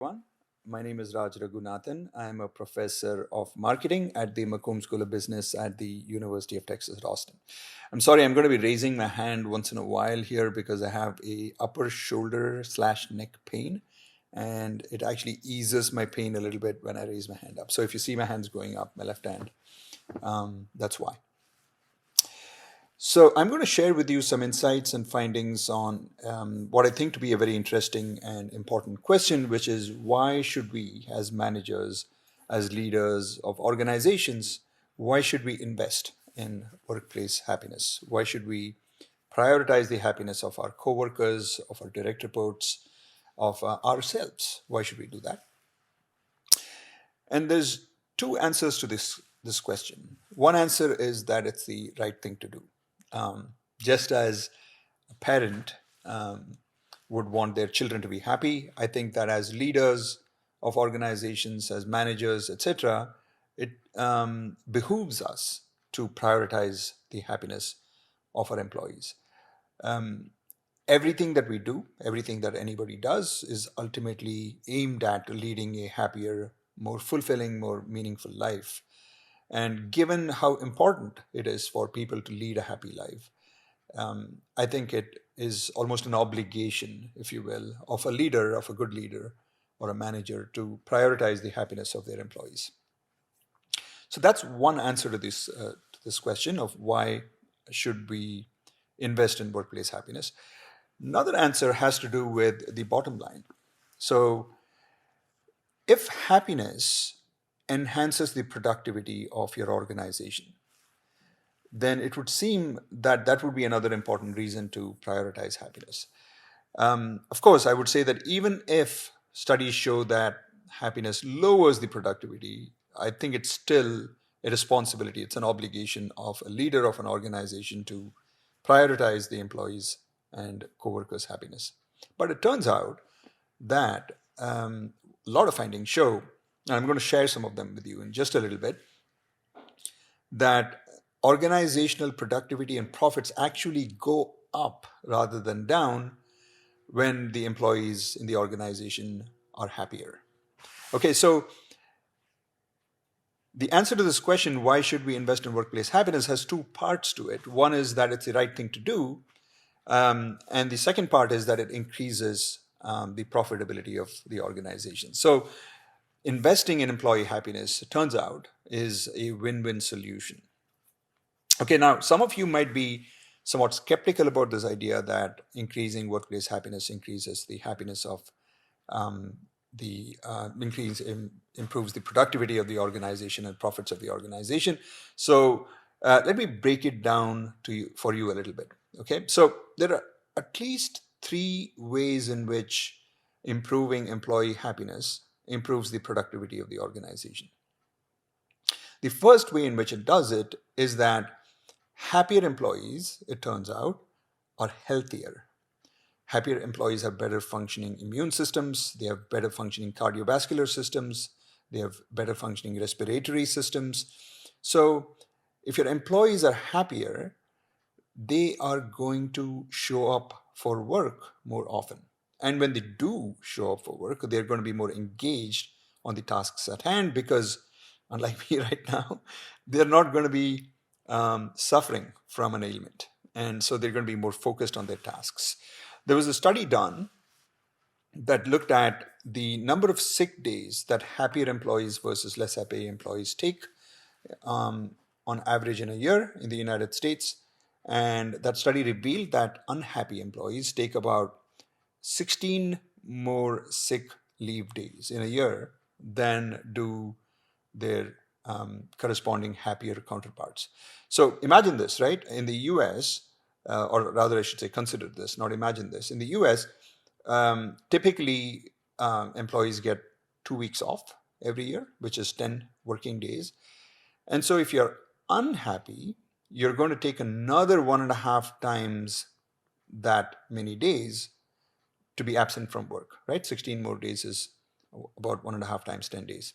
Everyone. My name is Raj Raghunathan. I am a professor of marketing at the McComb School of Business at the University of Texas at Austin. I'm sorry, I'm going to be raising my hand once in a while here because I have a upper shoulder slash neck pain, and it actually eases my pain a little bit when I raise my hand up. So if you see my hands going up, my left hand, that's why. So I'm going to share with you some insights and findings on what I think to be a very interesting and important question, which is why should we, as managers, as leaders of organizations, why should we invest in workplace happiness? Why should we prioritize the happiness of our coworkers, of our direct reports, of ourselves? Why should we do that? And there's two answers to this question. One answer is that it's the right thing to do. Just as a parent would want their children to be happy, I think that as leaders of organizations, as managers, etc., it behooves us to prioritize the happiness of our employees. Everything that we do, everything that anybody does, is ultimately aimed at leading a happier, more fulfilling, more meaningful life. And given how important it is for people to lead a happy life, I think it is almost an obligation, if you will, of a leader, of a good leader or a manager to prioritize the happiness of their employees. So that's one answer to this question of why should we invest in workplace happiness. Another answer has to do with the bottom line. So if happiness enhances the productivity of your organization, then it would seem that that would be another important reason to prioritize happiness. Of course, I would say that even if studies show that happiness lowers the productivity, I think it's still a responsibility, it's an obligation of a leader of an organization to prioritize the employees' and coworkers' happiness. But it turns out that a lot of findings show, and I'm going to share some of them with you in just a little bit, that organizational productivity and profits actually go up rather than down when the employees in the organization are happier. Okay, so the answer to this question, why should we invest in workplace happiness, has two parts to it. One is that it's the right thing to do, and the second part is that it increases the profitability of the organization. So investing in employee happiness, it turns out, is a win-win solution. Okay, now some of you might be somewhat skeptical about this idea that increasing workplace happiness increases the happiness of the improves the productivity of the organization and profits of the organization. So let me break it down to you for you a little bit. Okay, so there are at least three ways in which improving employee happiness improves the productivity of the organization. The first way in which it does it is that happier employees, it turns out, are healthier. Happier employees have better functioning immune systems, they have better functioning cardiovascular systems, they have better functioning respiratory systems. So if your employees are happier, they are going to show up for work more often. And when they do show up for work, they're going to be more engaged on the tasks at hand because, unlike me right now, they're not going to be suffering from an ailment. And so they're going to be more focused on their tasks. There was a study done that looked at the number of sick days that happier employees versus less happy employees take on average in a year in the United States. And that study revealed that unhappy employees take about 16 more sick leave days in a year than do their corresponding happier counterparts. So imagine this, right? In the US, or rather, I should say, consider this, not imagine this. In the US, typically employees get 2 weeks off every year, which is 10 working days. And so if you're unhappy, you're going to take another 1.5 times that many days to be absent from work, right? 16 more days is about 1.5 times 10 days.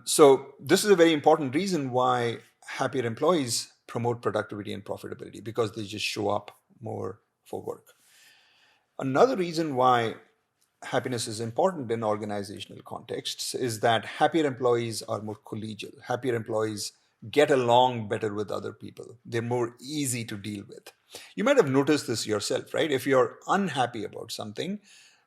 So this is a very important reason why happier employees promote productivity and profitability, because they just show up more for work. Another reason why happiness is important in organizational contexts is that happier employees are more collegial. Happier employees get along better with other people. They're more easy to deal with. You might have noticed this yourself, right? If you're unhappy about something,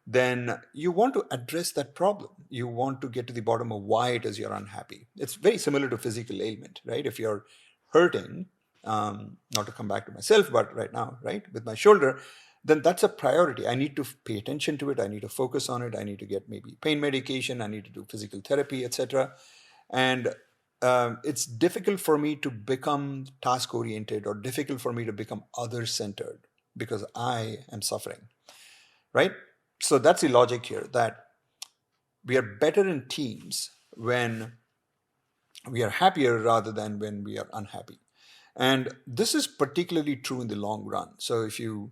then you want to address that problem. You want to get to the bottom of why it is you're unhappy. It's very similar to physical ailment, right? If you're hurting, not to come back to myself, but right now, right, with my shoulder, then that's a priority. I need to pay attention to it. I need to focus on it. I need to get maybe pain medication. I need to do physical therapy, etc. And it's difficult for me to become task oriented or difficult for me to become other centered because I am suffering, right? So that's the logic here, that we are better in teams when we are happier rather than when we are unhappy. And this is particularly true in the long run. So if you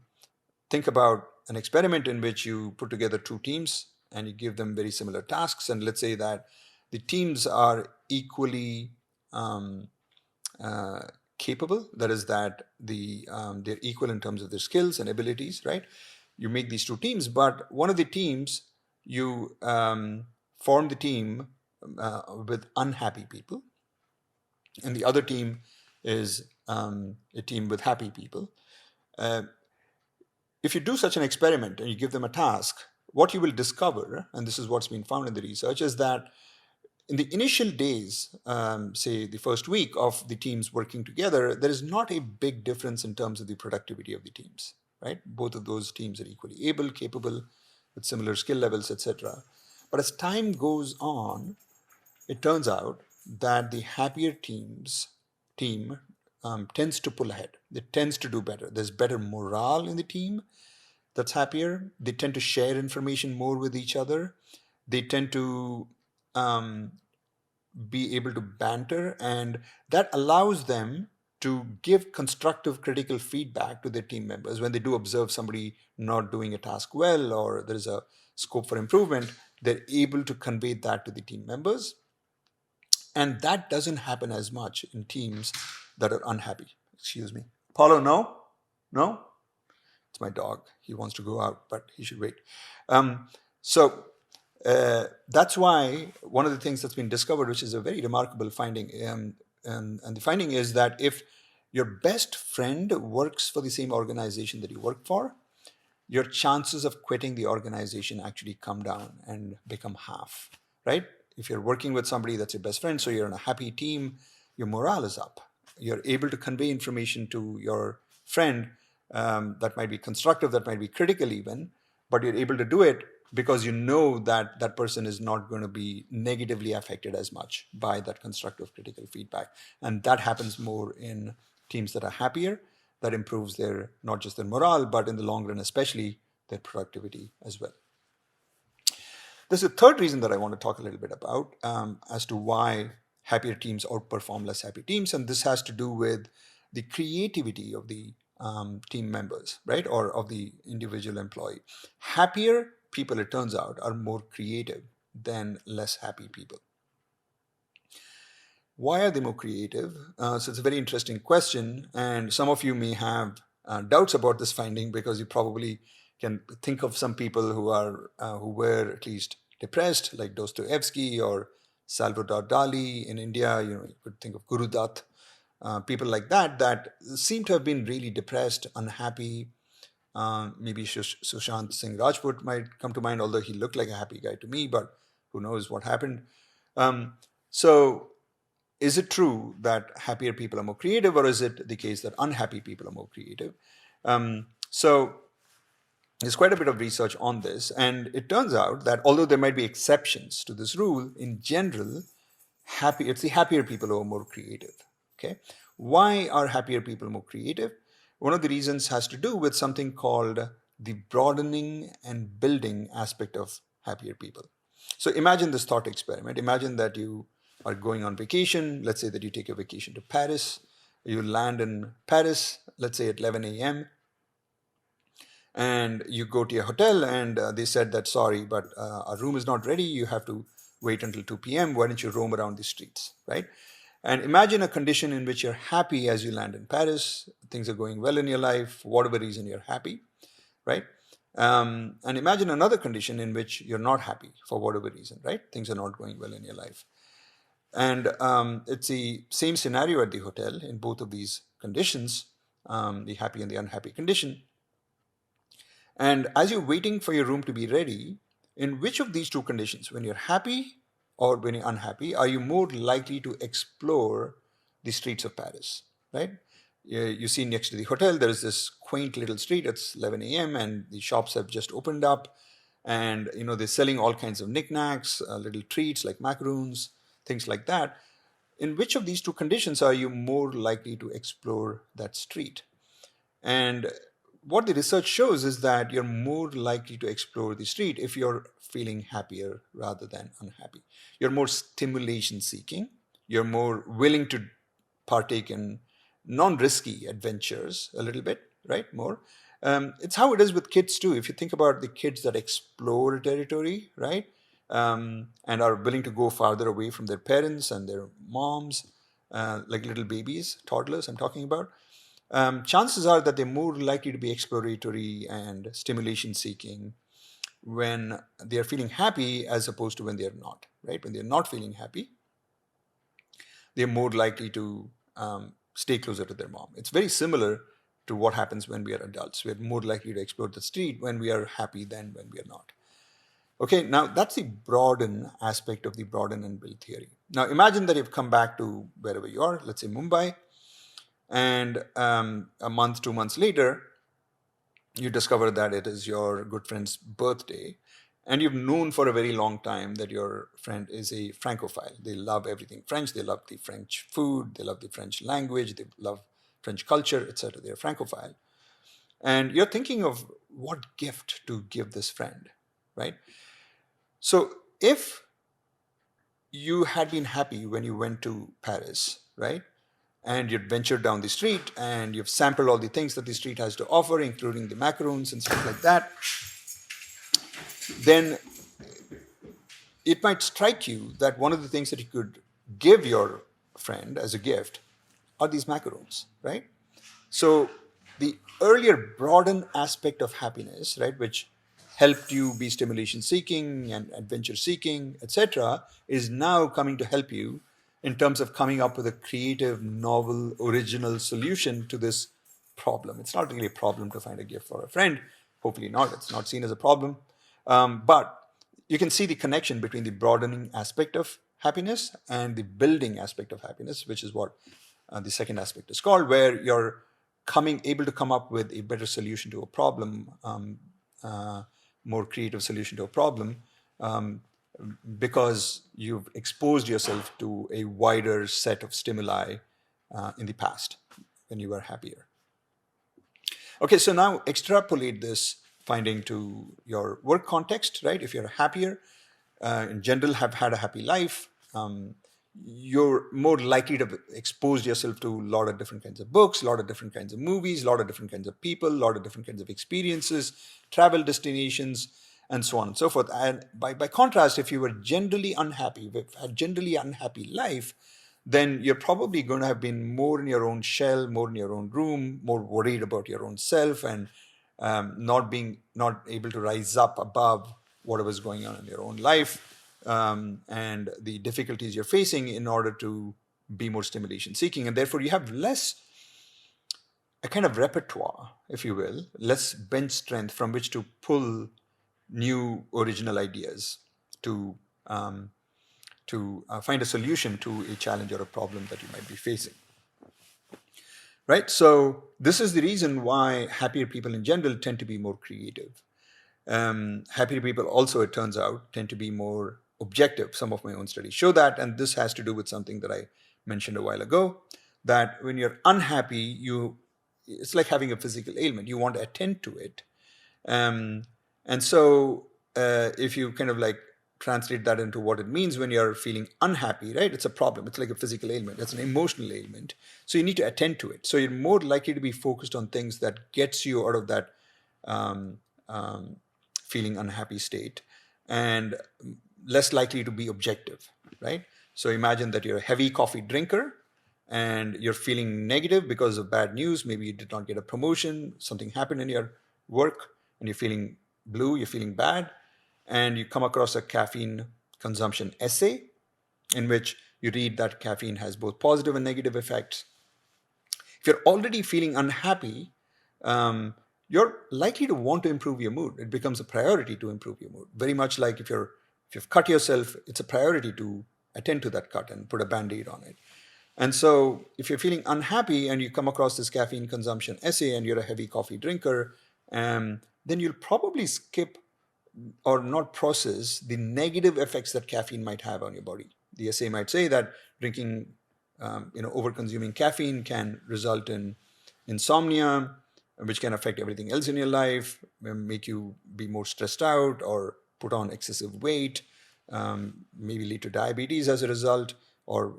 think about an experiment in which you put together two teams and you give them very similar tasks, and let's say that the teams are equally capable, that is that they're equal in terms of their skills and abilities, right? You make these two teams, but one of the teams, you form the team with unhappy people, and the other team is a team with happy people. If you do such an experiment and you give them a task, what you will discover, and this is what's been found in the research, is that in the initial days, say the first week of the teams working together, there is not a big difference in terms of the productivity of the teams, right? Both of those teams are equally able, capable, with similar skill levels, etc. But as time goes on, it turns out that the happier team tends to pull ahead. It tends to do better. There's better morale in the team that's happier. They tend to share information more with each other. They tend to be able to banter, and that allows them to give constructive critical feedback to their team members when they do observe somebody not doing a task well or there is a scope for improvement. They're able to convey that to the team members, and that doesn't happen as much in teams that are unhappy. Excuse me, Paulo. No, it's my dog. He wants to go out, but he should wait. So that's why one of the things that's been discovered, which is a very remarkable finding, and the finding is that if your best friend works for the same organization that you work for, your chances of quitting the organization actually come down and become half, right? If you're working with somebody that's your best friend, so you're in a happy team, your morale is up. You're able to convey information to your friend that might be constructive, that might be critical even, but you're able to do it because you know that that person is not going to be negatively affected as much by that constructive critical feedback. And that happens more in teams that are happier. That improves their, not just their morale, but in the long run, especially their productivity as well. There's a third reason that I want to talk a little bit about as to why happier teams outperform less happy teams. And this has to do with the creativity of the team members, right? Or of the individual employee. Happier people, it turns out, are more creative than less happy people. Why are they more creative? So it's a very interesting question, and some of you may have doubts about this finding because you probably can think of some people who were at least depressed, like Dostoevsky or Salvador Dali in India. You could think of Guru Dutt, people like that seem to have been really depressed, unhappy. Maybe Sushant Singh Rajput might come to mind, although he looked like a happy guy to me, but who knows what happened. So is it true that happier people are more creative, or is it the case that unhappy people are more creative? So there's quite a bit of research on this, and it turns out that although there might be exceptions to this rule, in general, it's the happier people who are more creative. Okay, why are happier people more creative? One of the reasons has to do with something called the broadening and building aspect of happier people. So imagine this thought experiment. Imagine that you are going on vacation. Let's say that you take a vacation to Paris. You land in Paris, let's say at 11 a.m. And you go to your hotel and they said that, sorry, but our room is not ready. You have to wait until 2 p.m. Why don't you roam around the streets, right? And imagine a condition in which you're happy as you land in Paris. Things are going well in your life, for whatever reason you're happy, right? And imagine another condition in which you're not happy for whatever reason, right? Things are not going well in your life. And it's the same scenario at the hotel in both of these conditions, the happy and the unhappy condition. And as you're waiting for your room to be ready, in which of these two conditions, when you're happy or when you're unhappy, are you more likely to explore the streets of Paris, right? You see next to the hotel, there is this quaint little street. It's 11 a.m. and the shops have just opened up. And, they're selling all kinds of knickknacks, little treats like macaroons, things like that. In which of these two conditions are you more likely to explore that street? And what the research shows is that you're more likely to explore the street if you're feeling happier rather than unhappy. You're more stimulation seeking. You're more willing to partake in non-risky adventures a little bit, right? More. It's how it is with kids too. If you think about the kids that explore a territory, right? And are willing to go farther away from their parents and their moms, like little babies, toddlers, I'm talking about. Chances are that they're more likely to be exploratory and stimulation seeking when they're feeling happy as opposed to when they're not, right? When they're not feeling happy, they're more likely to stay closer to their mom. It's very similar to what happens when we are adults. We're more likely to explore the street when we are happy than when we are not. Okay, now that's the broaden aspect of the broaden and build theory. Now imagine that you've come back to wherever you are, let's say Mumbai, and a month, 2 months later, you discover that it is your good friend's birthday, and you've known for a very long time that your friend is a Francophile. They love everything French. They love the French food. They love the French language. They love French culture, etc. They're Francophile. And you're thinking of what gift to give this friend, right? So if you had been happy when you went to Paris, right? And you'd ventured down the street and you've sampled all the things that the street has to offer, including the macaroons and stuff like that, then it might strike you that one of the things that you could give your friend as a gift are these macaroons, right? So the earlier broaden aspect of happiness, right, which helped you be stimulation seeking and adventure seeking, etc., is now coming to help you in terms of coming up with a creative, novel, original solution to this problem. It's not really a problem to find a gift for a friend. Hopefully not. It's not seen as a problem. But you can see the connection between the broadening aspect of happiness and the building aspect of happiness, which is what the second aspect is called, where you're able to come up with a better solution to a problem, more creative solution to a problem, because you've exposed yourself to a wider set of stimuli in the past when you were happier. Okay, so now extrapolate this finding to your work context, right? If you're happier, in general have had a happy life, you're more likely to expose yourself to a lot of different kinds of books, a lot of different kinds of movies, a lot of different kinds of people, a lot of different kinds of experiences, travel destinations, and so on and so forth. And by contrast, if you were generally unhappy, had a generally unhappy life, then you're probably going to have been more in your own shell, more in your own room, more worried about your own self, and not able to rise up above whatever's going on in your own life, and the difficulties you're facing in order to be more stimulation seeking. And therefore you have less a kind of repertoire, if you will, less bench strength from which to pull new original ideas to find a solution to a challenge or a problem that you might be facing. Right? So this is the reason why happier people in general tend to be more creative. Happier people also, it turns out, tend to be more objective. Some of my own studies show that, and this has to do with something that I mentioned a while ago, that when you're unhappy, it's like having a physical ailment. You want to attend to it. And so if you kind of like translate that into what it means when you're feeling unhappy, right? It's a problem. It's like a physical ailment. It's an emotional ailment. So you need to attend to it. So you're more likely to be focused on things that gets you out of that feeling unhappy state, and less likely to be objective, right? So imagine that you're a heavy coffee drinker and you're feeling negative because of bad news. Maybe you did not get a promotion, something happened in your work, and you're feeling blue, you're feeling bad, and you come across a caffeine consumption essay in which you read that caffeine has both positive and negative effects. If you're already feeling unhappy, you're likely to want to improve your mood. It becomes a priority to improve your mood. Very much like if you've cut yourself, it's a priority to attend to that cut and put a band-aid on it. And so if you're feeling unhappy and you come across this caffeine consumption essay and you're a heavy coffee drinker, then you'll probably skip or not process the negative effects that caffeine might have on your body. The essay might say that drinking, over consuming caffeine can result in insomnia, which can affect everything else in your life, make you be more stressed out or put on excessive weight, maybe lead to diabetes as a result, or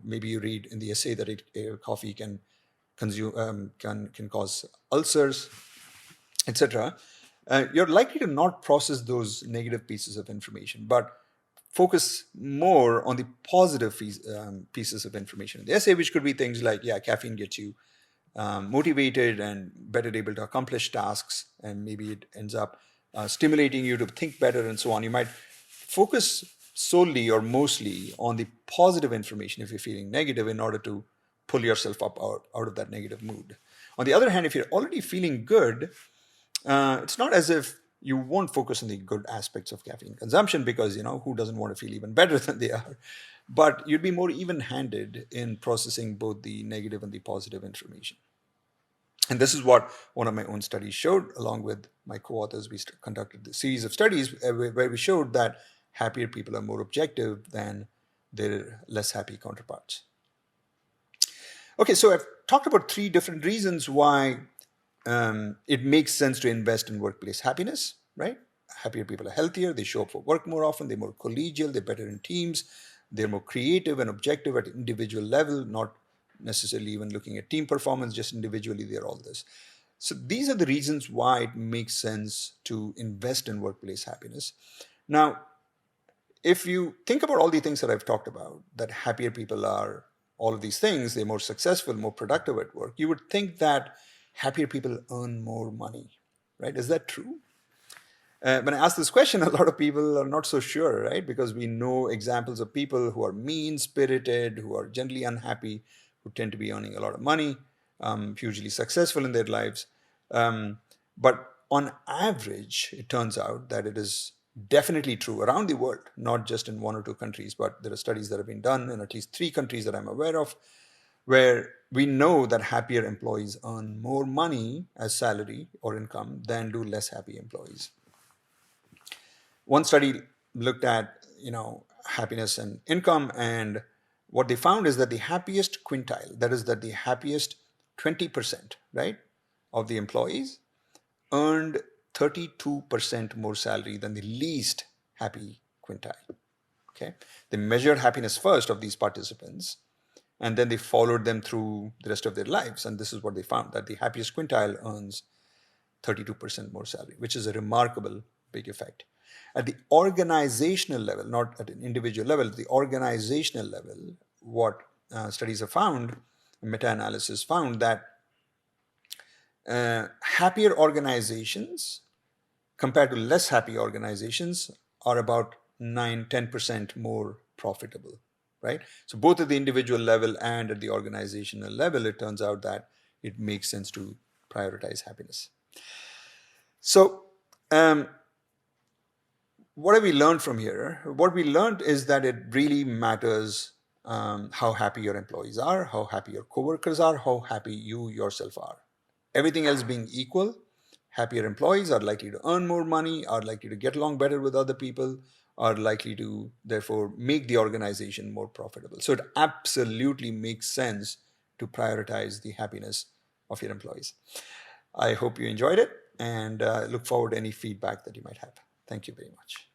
maybe you read in the essay that coffee can cause ulcers, etc. You're likely to not process those negative pieces of information, but focus more on the positive pieces of information in the essay, which could be things like, caffeine gets you motivated and better able to accomplish tasks, and maybe it ends up stimulating you to think better and so on. You might focus solely or mostly on the positive information if you're feeling negative in order to pull yourself up out of that negative mood. On the other hand, if you're already feeling good, it's not as if you won't focus on the good aspects of caffeine consumption, because who doesn't want to feel even better than they are, but you'd be more even-handed in processing both the negative and the positive information. And this is what one of my own studies showed. Along with my co-authors, we conducted a series of studies where we showed that happier people are more objective than their less happy counterparts. Okay, so I've talked about 3 different reasons why it makes sense to invest in workplace happiness, right? Happier people are healthier, they show up for work more often, they're more collegial, they're better in teams, they're more creative and objective at individual level, not necessarily even looking at team performance, just individually they're all this. So these are the reasons why it makes sense to invest in workplace happiness. Now, if you think about all the things that I've talked about, that happier people are all of these things, they're more successful, more productive at work, you would think that happier people earn more money, right? Is that true? When I ask this question, a lot of people are not so sure, right? Because we know examples of people who are mean-spirited, who are generally unhappy, who tend to be earning a lot of money, hugely successful in their lives. But on average, it turns out that it is definitely true around the world, not just in 1 or 2 countries, but there are studies that have been done in at least 3 countries that I'm aware of, where we know that happier employees earn more money as salary or income than do less happy employees. One study looked at, happiness and income, and what they found is that the happiest quintile, that is that the happiest 20%, right, of the employees earned 32% more salary than the least happy quintile. Okay, they measured happiness first of these participants, and then they followed them through the rest of their lives, and this is what they found, that the happiest quintile earns 32% more salary, which is a remarkable big effect. At the organizational level, not at an individual level, at the organizational level, what studies have found, meta-analysis found that happier organizations compared to less happy organizations are about 9-10% more profitable, right? So both at the individual level and at the organizational level, it turns out that it makes sense to prioritize happiness. So what have we learned from here? What we learned is that it really matters how happy your employees are, how happy your coworkers are, how happy you yourself are. Everything else being equal, happier employees are likely to earn more money, are likely to get along better with other people, are likely to therefore make the organization more profitable. So it absolutely makes sense to prioritize the happiness of your employees. I hope you enjoyed it, and look forward to any feedback that you might have. Thank you very much.